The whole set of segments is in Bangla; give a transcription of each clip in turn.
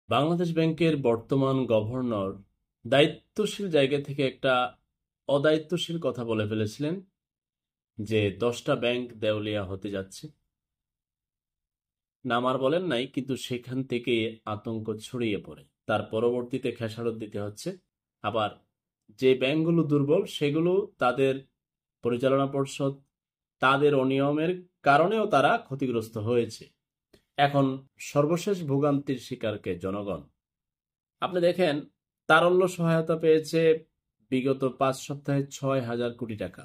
বাংলাদেশ ব্যাংকের বর্তমান গভর্নর দায়িত্বশীল জায়গা থেকে একটা অদায়িত্বশীল কথা বলে ফেলেছিলেন যে 10টা ব্যাংক দেউলিয়া হতে যাচ্ছে। নাম আর বলেন নাই, কিন্তু সেখান থেকে আতঙ্ক ছড়িয়ে পড়ে। তার পরবর্তীতে খেসারত দিতে হচ্ছে। আবার যে ব্যাংকগুলো দুর্বল সেগুলো তাদের পরিচালনা পর্ষদ, তাদের অনিয়মের কারণেও তারা ক্ষতিগ্রস্ত হয়েছে। এখন সর্বশেষ ভোগান্তির শিকারকে জনগণ। আপনি দেখেন, তারল্য সহায়তা পেয়েছে বিগত 5 সপ্তাহে 6,000 কোটি টাকা।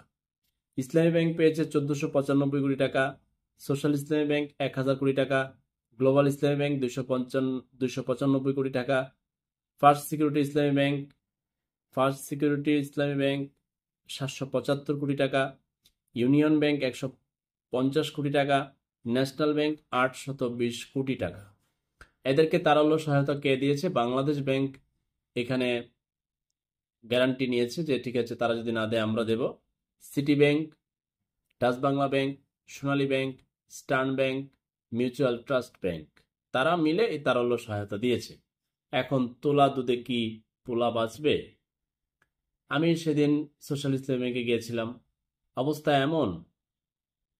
ইসলামী ব্যাংক পেয়েছে 1495 কোটি টাকা, সোশ্যাল ইসলামী ব্যাংক 1,000 কোটি টাকা, গ্লোবাল ইসলামী ব্যাংক 295 কোটি টাকা, ফার্স্ট সিকিউরিটি ইসলামী ব্যাংক ফার্স্ট সিকিউরিটি ইসলামী ব্যাংক 775 কোটি টাকা, ইউনিয়ন ব্যাংক 150 কোটি টাকা, ন্যাশনাল ব্যাংক 820 কোটি টাকা। এদেরকে তারল্য সহায়তা কে দিয়েছে? বাংলাদেশ ব্যাংক এখানে গ্যারান্টি নিয়েছে যে ঠিক আছে, তারা যদি না দেয় আমরা দেব। City Bank, Dutch Bangla Bank, Sonali Bank, Stern Bank, Mutual Trust Bank, তারা মিলে এই তারল্য সহায়তা দিয়েছে। এখন তোলা দুধে কি পোলা বাঁচবে? আমি সেদিন সোশ্যাল ইসলামী ব্যাংকে গিয়েছিলাম। অবস্থা এমন,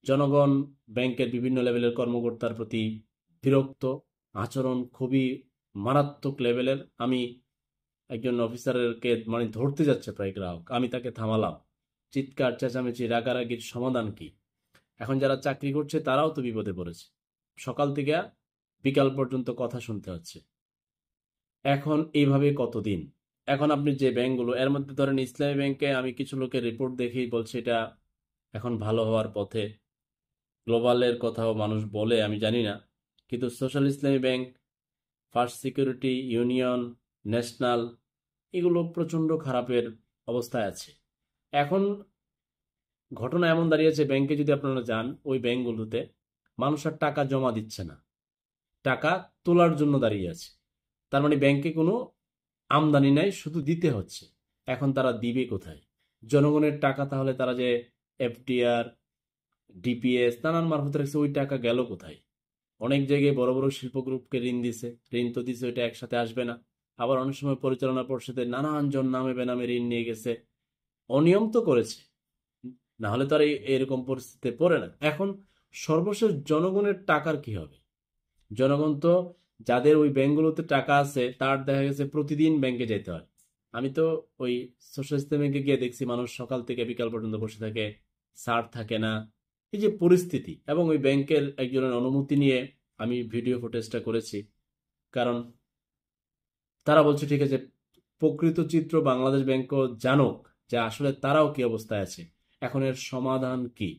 জনগণ ব্যাংকের বিভিন্ন লেভেলের কর্মকর্তার প্রতি বিরক্ত, আচরণ খুবই মারাত্মক লেভেলের। আমি একজন অফিসারকে মানে ধরতে যাচ্ছে প্রায় গ্রাহক, আমি তাকে থামালাম। চিৎকার চেঁচামেচি রাগারাগির সমাধান কি? এখন যারা চাকরি করছে তারাও তো বিপদে পড়েছে। সকাল থেকে বিকাল পর্যন্ত কথা শুনতে হচ্ছে। এখন এইভাবে কতদিন? এখন আপনি যে ব্যাংকগুলো, এর মধ্যে ধরেন ইসলামী ব্যাংকে আমি কিছু লোকের রিপোর্ট দেখেই বলছে এটা এখন ভালো হওয়ার পথে। গ্লোবালের কথাও মানুষ বলে, আমি জানি না। কিন্তু সোশ্যাল ইসলামী bank, first security, union, national, এগুলো প্রচণ্ড খারাপের অবস্থায় আছে। এখন ঘটনা এমন দাঁড়িয়েছে, ব্যাংকে যদি আপনারা যান, ওই ব্যাংকগুলোতে মানুষ আর টাকা জমা দিচ্ছে না, টাকা তোলার জন্য দাঁড়িয়ে আছে। তার মানে ব্যাংকে কোনো আমদানি নাই, শুধু দিতে হচ্ছে। এখন তারা দিবে কোথায়? জনগণের টাকা তাহলে তারা যে এফডিআর, ডিপিএস নানান মারফত রাখছে, ওই টাকা গেল কোথায়? অনেক জায়গায় বড় বড় শিল্প গ্রুপকে ঋণ দিছে, ঋণ তো দিছে, ওইটা একসাথে আসবে না। আবার অনেক সময় পরিচালনা পর্ষদের নানান জন নামে বেনামে ঋণ নিয়ে গেছে, অনিয়ম তো করেছে। না হলে তো আর এরকম পরিস্থিতিতে পড়ে না। এখন সর্বশেষ জনগণের টাকার কি হবে? জনগণ তো, যাদের ওই ব্যাংকগুলোতে টাকা আছে, তার দেখা গেছে প্রতিদিন ব্যাংকে যেতে হয়। আমি তো ওই সোশ্যালিস্ট ব্যাংকে গিয়ে দেখছি মানুষ সকাল থেকে বিকাল পর্যন্ত বসে থাকে, স্যার থাকে না। এই যে পরিস্থিতি, এবং ওই ব্যাংকের একজনের অনুমতি নিয়ে আমি ভিডিও ফুটেজটা করেছি। কারণ তারা বলছে ঠিক আছে, প্রকৃত চিত্র বাংলাদেশ ব্যাংকও জানুক যে আসলে তারাও কি অবস্থায় আছে। এখন এর সমাধান কি?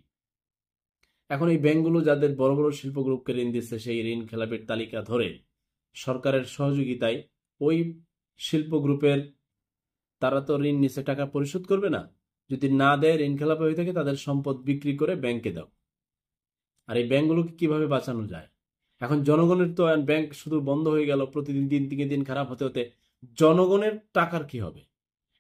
এখন এই ব্যাংকগুলো যাদের বড় বড় শিল্প গ্রুপকে ঋণ দিচ্ছে, সেই ঋণ খেলাপির তালিকা ধরে সরকারের সহযোগিতায় ওই শিল্প গ্রুপের, তারা তো ঋণ নিচ্ছে, টাকা পরিশোধ করবে না। যদি না দেয়, ঋণ খেলাপি হয়ে থাকে, তাদের সম্পদ বিক্রি করে ব্যাংকে দাও। আর এই ব্যাংকগুলোকে কিভাবে বাঁচানো যায়? এখন জনগণের তো ব্যাংক শুধু বন্ধ হয়ে গেল, প্রতিদিন দিন থেকে দিন খারাপ হতে হতে জনগণের টাকার কি হবে?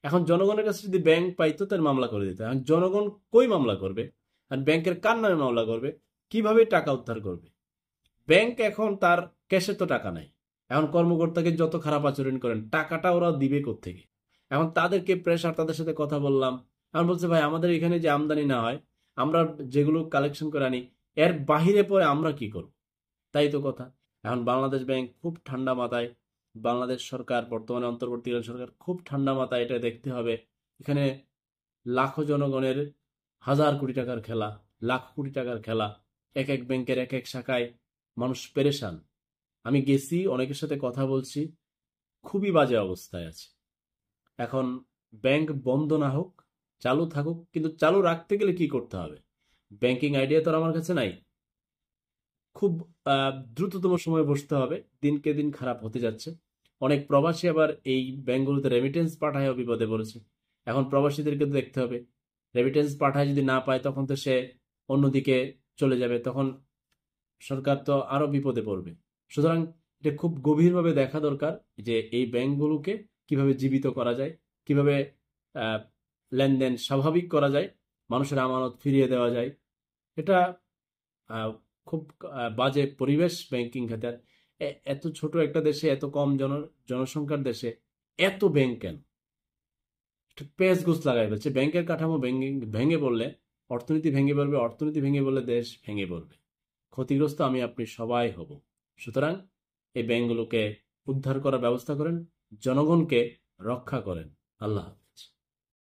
এখন জনগণের কাছে যদি ব্যাংক পাইতো, তার মামলা করে দিত। এখন জনগণ কই মামলা করবে? আর ব্যাংকের কার নামে মামলা করবে? কিভাবে টাকা উদ্ধার করবে? ব্যাংক এখন তার ক্যাশে তো টাকা নাই। এখন কর্মকর্তাকে যত খারাপ আচরণ করেন, টাকাটা ওরা দিবে কোত্থেকে? এখন তাদেরকে প্রেশার, তাদের সাথে কথা বললাম। এখন বলছে ভাই, আমাদের এখানে যে আমদানি না হয়, আমরা যেগুলো কালেকশন করে আনি, এর বাহিরে পরে আমরা কি করব? তাই তো কথা। এখন বাংলাদেশ ব্যাংক খুব ঠান্ডা মাথায়, বাংলাদেশ সরকার, বর্তমানে অন্তর্বর্তীকালীন সরকার খুব ঠান্ডা মাথায় এটা দেখতে হবে। এখানে লাখো জনগণের হাজার কোটি টাকার খেলা, লাখ কোটি টাকার খেলা। এক এক ব্যাংকের এক এক শাখায় মানুষ পেরেশান। আমি গেছি, অনেকের সাথে কথা বলছি, খুবই বাজে অবস্থায় আছে। এখন ব্যাংক বন্ধ না হোক, চালু থাকুক, কিন্তু চালু রাখতে গেলে কি করতে হবে? ব্যাংকিং আইডিয়া তো আর আমার কাছে নাই। খুব দ্রুততম সময়ে বসতে হবে। দিনকে দিন খারাপ হতে যাচ্ছে। অনেক প্রবাসী আবার এই ব্যাংকগুলোতে রেমিটেন্স পাঠায়ও বিপদে পড়েছে। এখন প্রবাসীদেরকে তো দেখতে হবে। রেমিটেন্স পাঠায় যদি না পায়, তখন তো সে অন্যদিকে চলে যাবে, তখন সরকার তো আরো বিপদে পড়বে। সুতরাং এটা খুব গভীরভাবে দেখা দরকার যে এই ব্যাংকগুলোকে কিভাবে জীবিত করা যায়, কিভাবে আহ, লেনদেন স্বাভাবিক করা যায়, মানুষের আমানত ফিরিয়ে দেওয়া যায়। এটা আহ, খুব বাজে পরিবেশ ব্যাংকিং খাতের। এত ছোট একটা দেশে, এত কম জনসংখ্যার দেশে এত ব্যাংক কেন? একটু পেঁচ গোছ লাগাই ফেলছে। ব্যাংকের কাঠামো ভেঙে ভেঙে পড়লে অর্থনীতি ভেঙে পড়বে, অর্থনীতি ভেঙে পড়লে দেশ ভেঙে পড়বে। ক্ষতিগ্রস্ত আমি আপনি সবাই হব। সুতরাং এই ব্যাংকগুলোকে উদ্ধার করার ব্যবস্থা করেন, জনগণকে রক্ষা করেন। আল্লাহ হাফেজ।